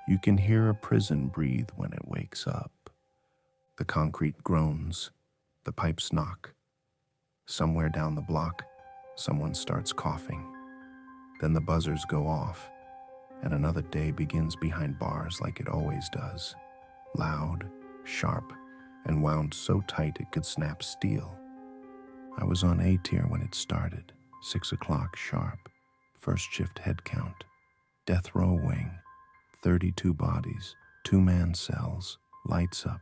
You can hear a prison breathe when it wakes up. The concrete groans, the pipes knock. Somewhere down the block, someone starts coughing. Then the buzzers go off, and another day begins behind bars like it always does. Loud, sharp, and wound so tight it could snap steel. I was on A tier when it started, 6 o'clock sharp. First shift headcount. Death row wing. 32 bodies, 2-man cells, lights up,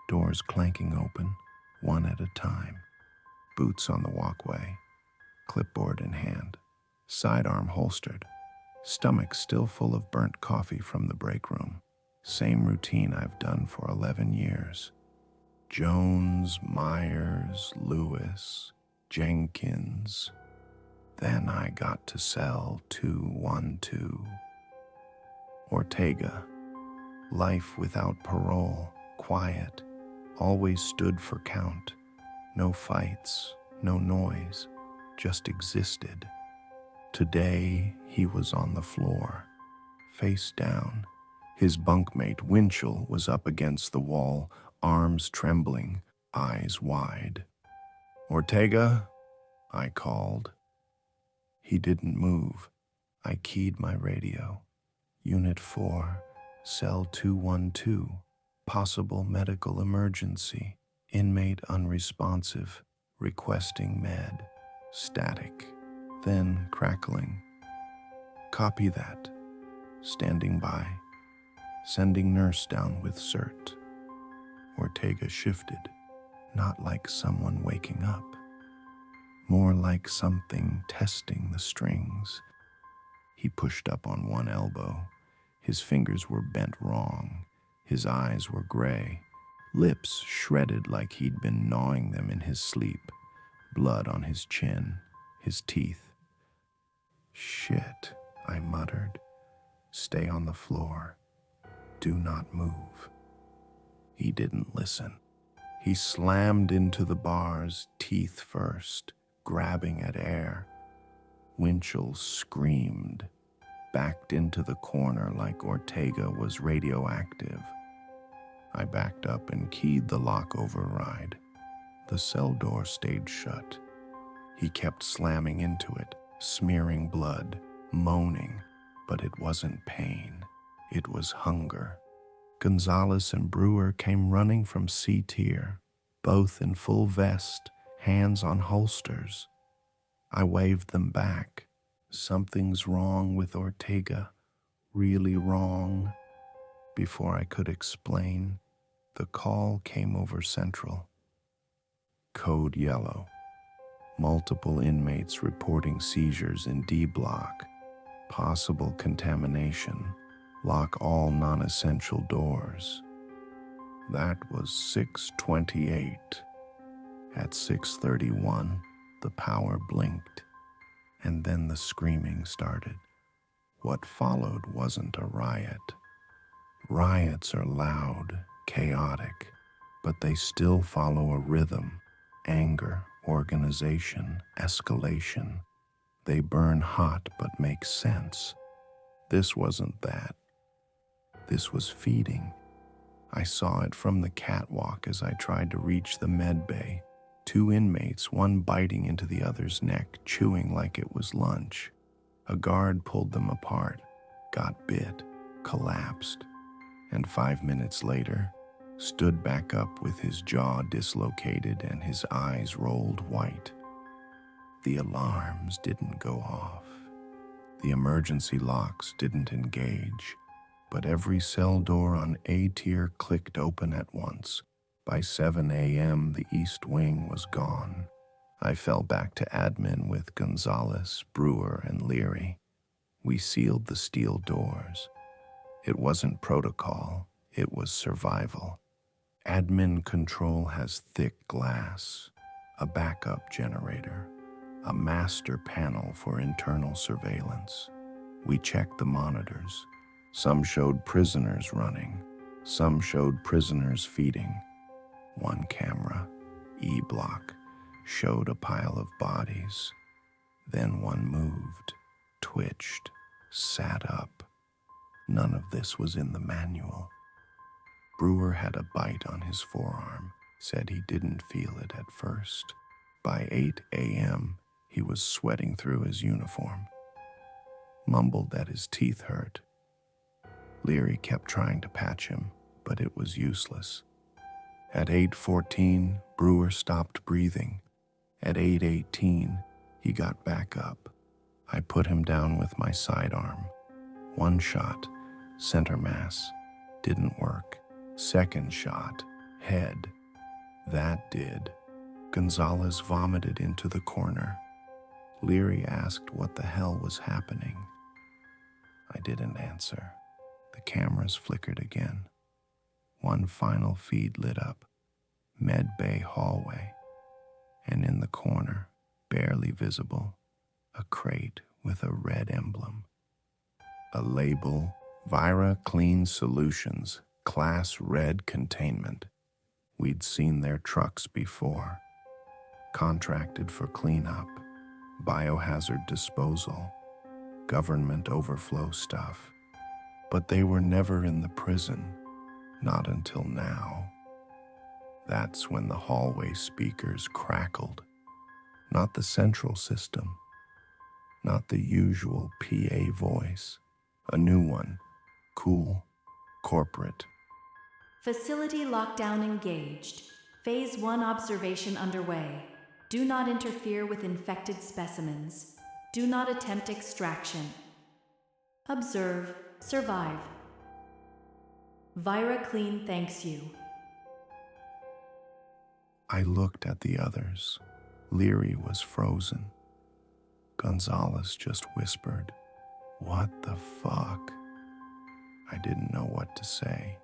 doors clanking open, one at a time. Boots on the walkway, clipboard in hand, sidearm holstered, stomach still full of burnt coffee from the break room. Same routine I've done for 11 years. Jones, Myers, Lewis, Jenkins. Then I got to cell 212. Ortega. Life without parole, quiet, always stood for count. No fights, no noise, just existed. Today, he was on the floor, face down. His bunkmate, Winchell, was up against the wall, arms trembling, eyes wide. "Ortega," I called. He didn't move. I keyed my radio. Unit 4, cell 212, possible medical emergency, inmate unresponsive, requesting med, static, then crackling. Copy that. Standing by. Sending nurse down with cert. Ortega shifted, not like someone waking up, more like something testing the strings. He pushed up on one elbow. His fingers were bent wrong. His eyes were gray, lips shredded like he'd been gnawing them in his sleep, blood on his chin, his teeth. "Shit," I muttered. "Stay on the floor. Do not move." He didn't listen. He slammed into the bars, teeth first, grabbing at air. Winchell screamed, backed into the corner like Ortega was radioactive. I backed up and keyed the lock override. The cell door stayed shut. He kept slamming into it, smearing blood, moaning, but it wasn't pain. It was hunger. Gonzalez and Brewer came running from C tier, both in full vest, hands on holsters. I waved them back. Something's wrong with Ortega, really wrong. Before I could explain, the call came over Central. Code yellow. Multiple inmates reporting seizures in D block. Possible contamination. Lock all non-essential doors. That was 6:28. At 6:31, the power blinked, and then the screaming started. What followed wasn't a riot. Riots are loud, chaotic, but they still follow a rhythm: anger, organization, escalation. They burn hot but make sense. This wasn't that. This was feeding. I saw it from the catwalk as I tried to reach the med bay. 2 inmates, one biting into the other's neck, chewing like it was lunch. A guard pulled them apart, got bit, collapsed, and 5 minutes later, stood back up with his jaw dislocated and his eyes rolled white. The alarms didn't go off. The emergency locks didn't engage, but every cell door on A tier clicked open at once. By 7 a.m., the east wing was gone. I fell back to admin with Gonzalez, Brewer, and Leary. We sealed the steel doors. It wasn't protocol, it was survival. Admin control has thick glass, a backup generator, a master panel for internal surveillance. We checked the monitors. Some showed prisoners running, some showed prisoners feeding. One camera, E block, showed a pile of bodies. Then one moved, twitched, sat up. None of this was in the manual. Brewer had a bite on his forearm, said he didn't feel it at first. By 8 a.m., he was sweating through his uniform. Mumbled that his teeth hurt. Leary kept trying to patch him, but it was useless. At 8:14, Brewer stopped breathing. At 8:18, he got back up. I put him down with my sidearm. One shot, center mass, didn't work. Second shot, head. That did. Gonzalez vomited into the corner. Leary asked what the hell was happening. I didn't answer. The cameras flickered again. One final feed lit up. Med Bay hallway. And in the corner, barely visible, a crate with a red emblem. A label, Vyra Clean Solutions, Class Red Containment. We'd seen their trucks before. Contracted for cleanup, biohazard disposal, government overflow stuff. But they were never in the prison, not until now. That's when the hallway speakers crackled. Not the central system, not the usual PA voice. A new one, cool, corporate. Facility lockdown engaged. Phase 1 observation underway. Do not interfere with infected specimens. Do not attempt extraction. Observe, survive. Vyra Clean thanks you. I looked at the others. Leary was frozen. Gonzalez just whispered, "What the fuck?" I didn't know what to say.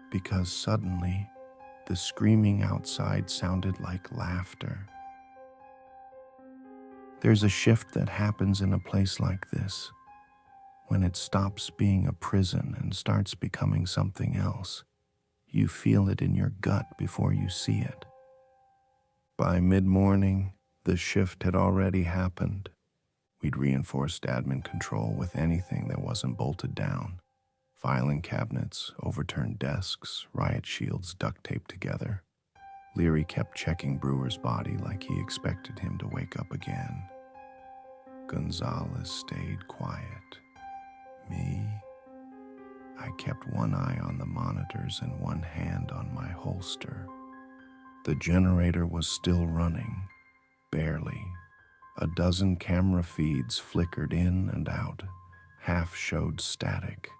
Because suddenly, the screaming outside sounded like laughter. There's a shift that happens in a place like this, when it stops being a prison and starts becoming something else. You feel it in your gut before you see it. By mid-morning, the shift had already happened. We'd reinforced admin control with anything that wasn't bolted down. Filing cabinets, overturned desks, riot shields duct taped together. Leary kept checking Brewer's body like he expected him to wake up again. Gonzalez stayed quiet. Me? I kept one eye on the monitors and one hand on my holster. The generator was still running, barely. A dozen camera feeds flickered in and out, half showed static.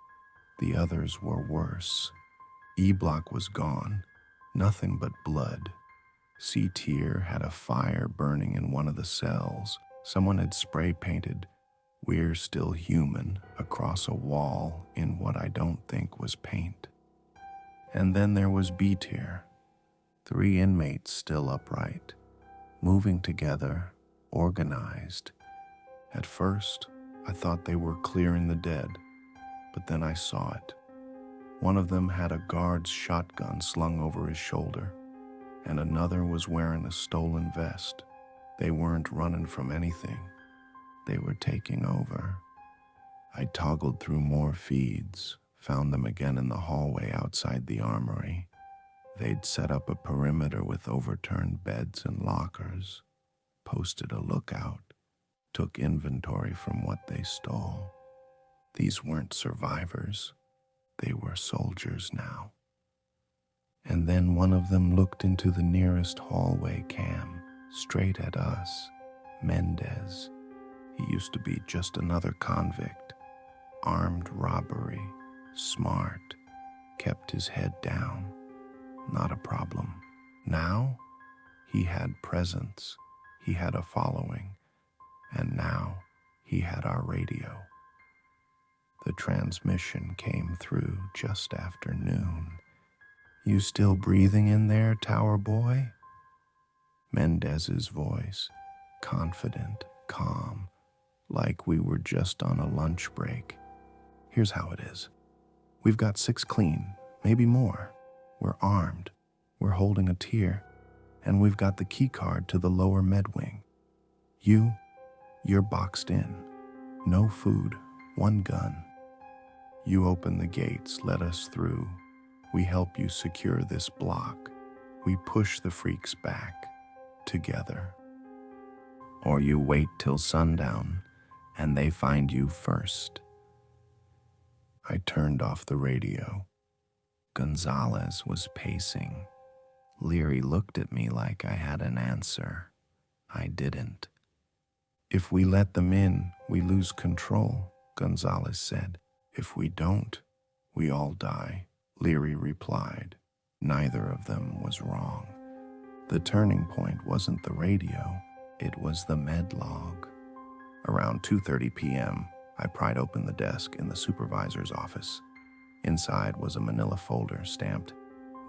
The others were worse. E-block was gone, nothing but blood. C-tier had a fire burning in one of the cells. Someone had spray painted "We're still human" across a wall in what I don't think was paint. And then there was B-tier. 3 inmates still upright, moving together, organized. At first, I thought they were clearing the dead, but then I saw it. One of them had a guard's shotgun slung over his shoulder, and another was wearing a stolen vest. They weren't running from anything. They were taking over. I toggled through more feeds, found them again in the hallway outside the armory. They'd set up a perimeter with overturned beds and lockers, posted a lookout, took inventory from what they stole. These weren't survivors. They were soldiers now. And then one of them looked into the nearest hallway cam, straight at us. Mendez. He used to be just another convict. Armed robbery. Smart. Kept his head down. Not a problem. Now, he had presence. He had a following. And now, he had our radio. The transmission came through just after noon. "You still breathing in there, tower boy?" Mendez's voice, confident, calm, like we were just on a lunch break. "Here's how it is. We've got 6 clean, maybe more. We're armed, we're holding a tier, and we've got the key card to the lower med wing. You're boxed in. No food, 1 gun. You open the gates, let us through. We help you secure this block. We push the freaks back, together. Or you wait till sundown, and they find you first. I turned off the radio. Gonzalez was pacing. Leary looked at me like I had an answer. I didn't. If we let them in, we lose control, Gonzalez said. If we don't, we all die, Leary replied. Neither of them was wrong. The turning point wasn't the radio, it was the med log. Around 2:30 p.m., I pried open the desk in the supervisor's office. Inside was a manila folder stamped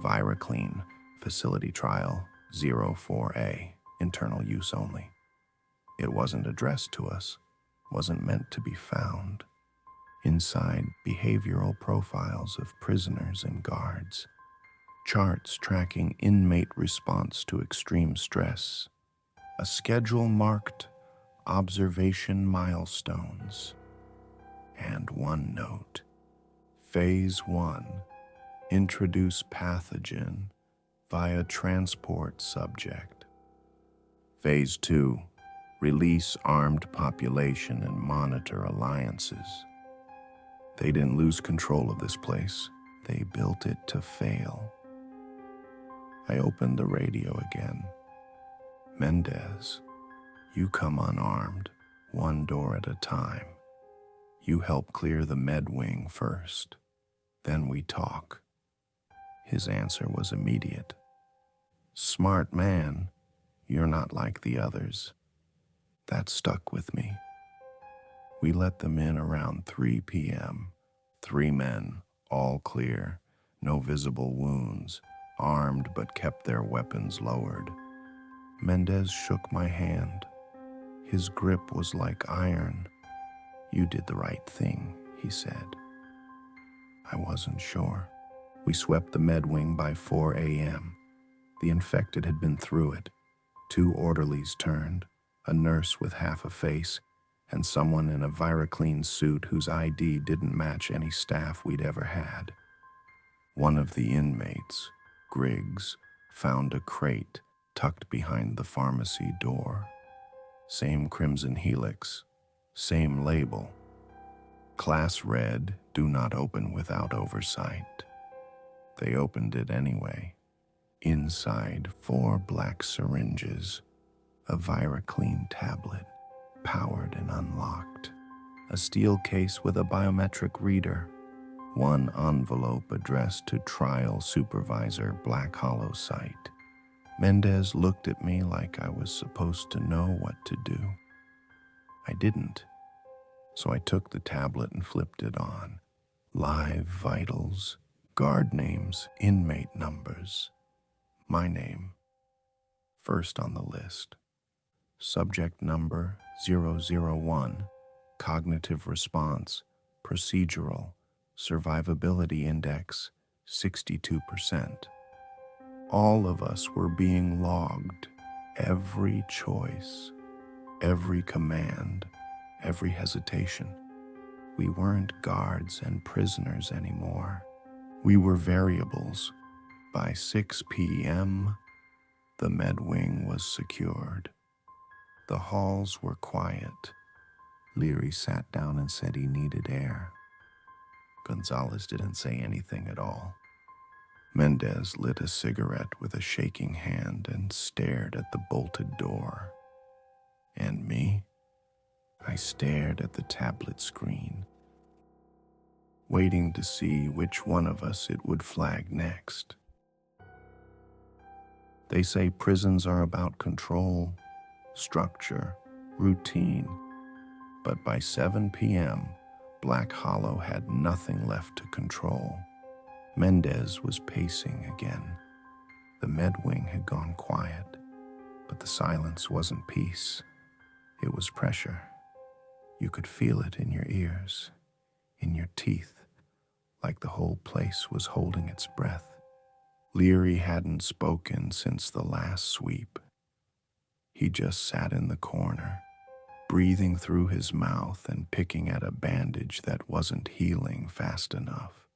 Vyra Clean, Facility Trial 04A, internal use only. It wasn't addressed to us, wasn't meant to be found. Inside, behavioral profiles of prisoners and guards. Charts tracking inmate response to extreme stress. A schedule marked observation milestones. And one note. Phase 1. Introduce pathogen via transport subject. Phase 2. Release armed population and monitor alliances. They didn't lose control of this place. They built it to fail. I opened the radio again. Mendez, you come unarmed, one door at a time. You help clear the med wing first. Then we talk. His answer was immediate. Smart man, you're not like the others. That stuck with me. We let them in around 3 p.m. 3 men, all clear, no visible wounds, armed but kept their weapons lowered. Mendez shook my hand. His grip was like iron. You did the right thing, he said. I wasn't sure. We swept the med wing by 4 a.m. The infected had been through it. 2 orderlies turned, a nurse with half a face, and someone in a Vyra Clean suit whose ID didn't match any staff we'd ever had. One of the inmates, Griggs, found a crate tucked behind the pharmacy door. Same crimson helix, same label. Class read, do not open without oversight. They opened it anyway. Inside, 4 black syringes, a Vyra Clean tablet, powered and unlocked, a steel case with a biometric reader, 1 envelope addressed to Trial Supervisor Black Hollow site. Mendez looked at me like I was supposed to know what to do. I didn't, so I took the tablet and flipped it on. Live vitals, guard names, inmate numbers. My name, first on the list. Subject number 001, cognitive response, procedural, survivability index 62%. All of us were being logged, every choice, every command, every hesitation. We weren't guards and prisoners anymore. We were variables. By 6 p.m., the med wing was secured. The halls were quiet. Leary sat down and said he needed air. Gonzalez didn't say anything at all. Mendez lit a cigarette with a shaking hand and stared at the bolted door. And me? I stared at the tablet screen, waiting to see which one of us it would flag next. They say prisons are about control, structure, routine. But by 7 p.m., Black Hollow had nothing left to control. Mendez was pacing again. The med wing had gone quiet, but the silence wasn't peace. It was pressure. You could feel it in your ears, in your teeth, like the whole place was holding its breath. Leary hadn't spoken since the last sweep. He just sat in the corner, breathing through his mouth and picking at a bandage that wasn't healing fast enough.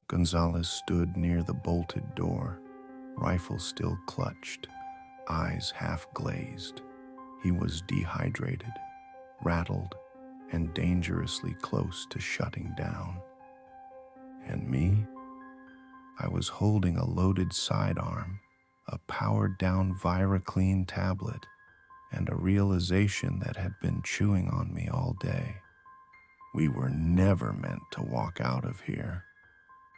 Gonzalez stood near the bolted door, rifle still clutched, eyes half glazed. He was dehydrated, rattled, and dangerously close to shutting down. And me? I was holding a loaded sidearm, a powered-down Vyra clean tablet, and a realization that had been chewing on me all day. We were never meant to walk out of here.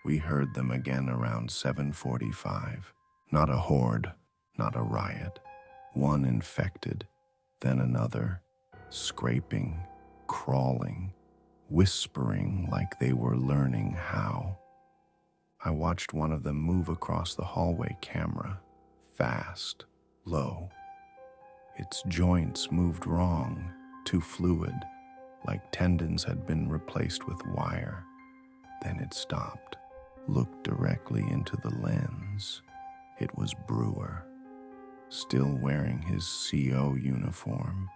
We heard them again around 7:45. Not a horde, not a riot. One infected, then another, scraping, crawling, whispering like they were learning how. I watched one of them move across the hallway camera, fast, low. Its joints moved wrong, too fluid, like tendons had been replaced with wire. Then it stopped, looked directly into the lens. It was Brewer, still wearing his CO uniform,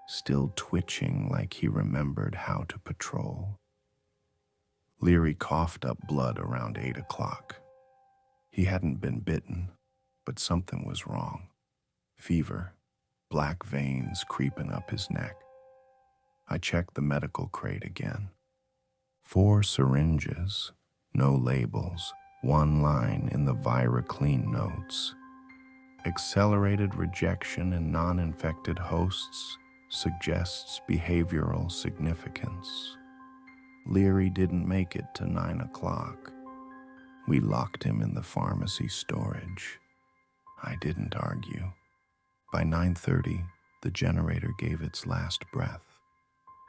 still twitching like he remembered how to patrol. Leary coughed up blood around 8 o'clock. He hadn't been bitten, but something was wrong. Fever, black veins creeping up his neck. I checked the medical crate again. 4 syringes, no labels, one line in the Vyra clean notes. Accelerated rejection in non-infected hosts suggests behavioral significance. Leary didn't make it to 9 o'clock. We locked him in the pharmacy storage. I didn't argue. By 9:30, the generator gave its last breath.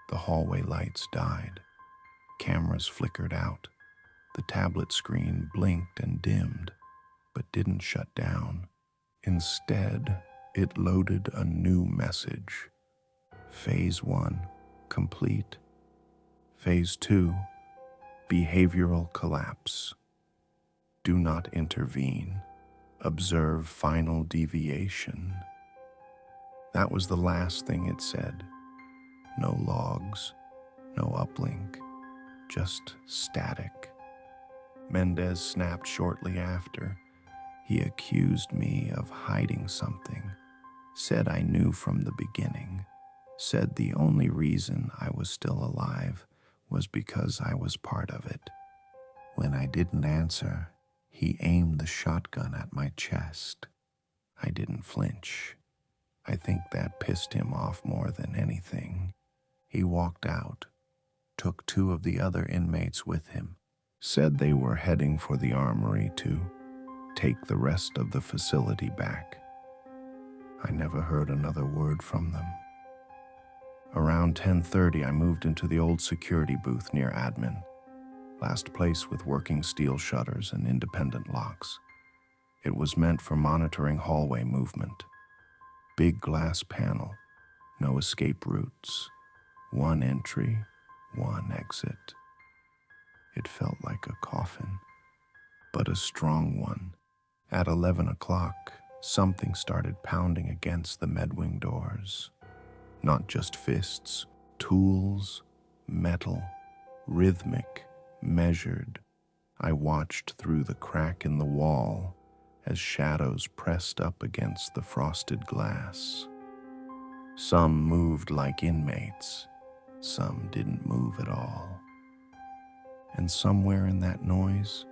The hallway lights died. Cameras flickered out. The tablet screen blinked and dimmed, but didn't shut down. Instead, it loaded a new message. Phase 1, complete. Phase 2, behavioral collapse. Do not intervene. Observe final deviation. That was the last thing it said. No logs, no uplink, just static. Mendez snapped shortly after. He accused me of hiding something, said I knew from the beginning, said the only reason I was still alive was because I was part of it. When I didn't answer, he aimed the shotgun at my chest. I didn't flinch. I think that pissed him off more than anything. He walked out, took 2 of the other inmates with him, said they were heading for the armory to take the rest of the facility back. I never heard another word from them. Around 10:30, I moved into the old security booth near admin, last place with working steel shutters and independent locks. It was meant for monitoring hallway movement. Big glass panel, no escape routes, 1 entry, 1 exit. It felt like a coffin, but a strong one. At 11 o'clock, something started pounding against the medwing doors. Not just fists, tools, metal, rhythmic, measured. I watched through the crack in the wall as shadows pressed up against the frosted glass. Some moved like inmates, some didn't move at all. And somewhere in that noise,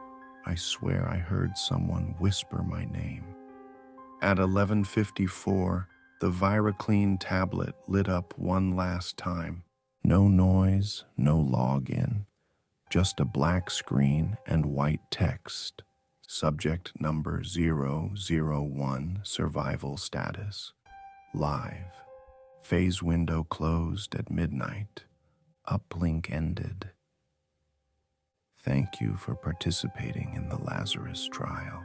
I swear I heard someone whisper my name. At 11:54, the Vyra clean tablet lit up one last time. No noise, no login, just a black screen and white text. Subject number 001, survival status. Live. Phase window closed at midnight. Uplink ended. Thank you for participating in the Lazarus trial.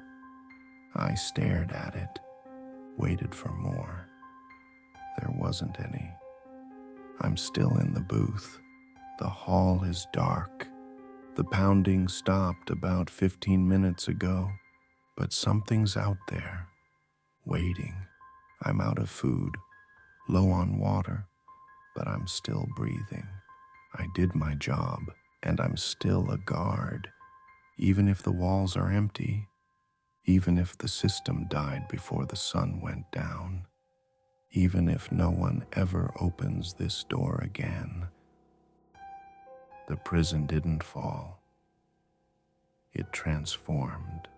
I stared at it, waited for more. There wasn't any. I'm still in the booth. The hall is dark. The pounding stopped about 15 minutes ago, but something's out there, waiting. I'm out of food, low on water, but I'm still breathing. I did my job, and I'm still a guard, even if the walls are empty, even if the system died before the sun went down, even if no one ever opens this door again. The prison didn't fall. It transformed.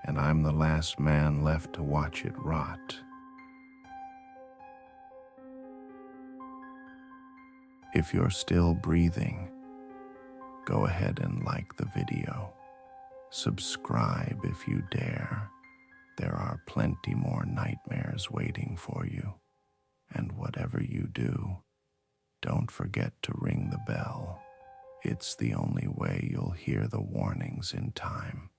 And I'm the last man left to watch it rot. If you're still breathing, go ahead and like the video. Subscribe if you dare. There are plenty more nightmares waiting for you. And whatever you do, don't forget to ring the bell. It's the only way you'll hear the warnings in time.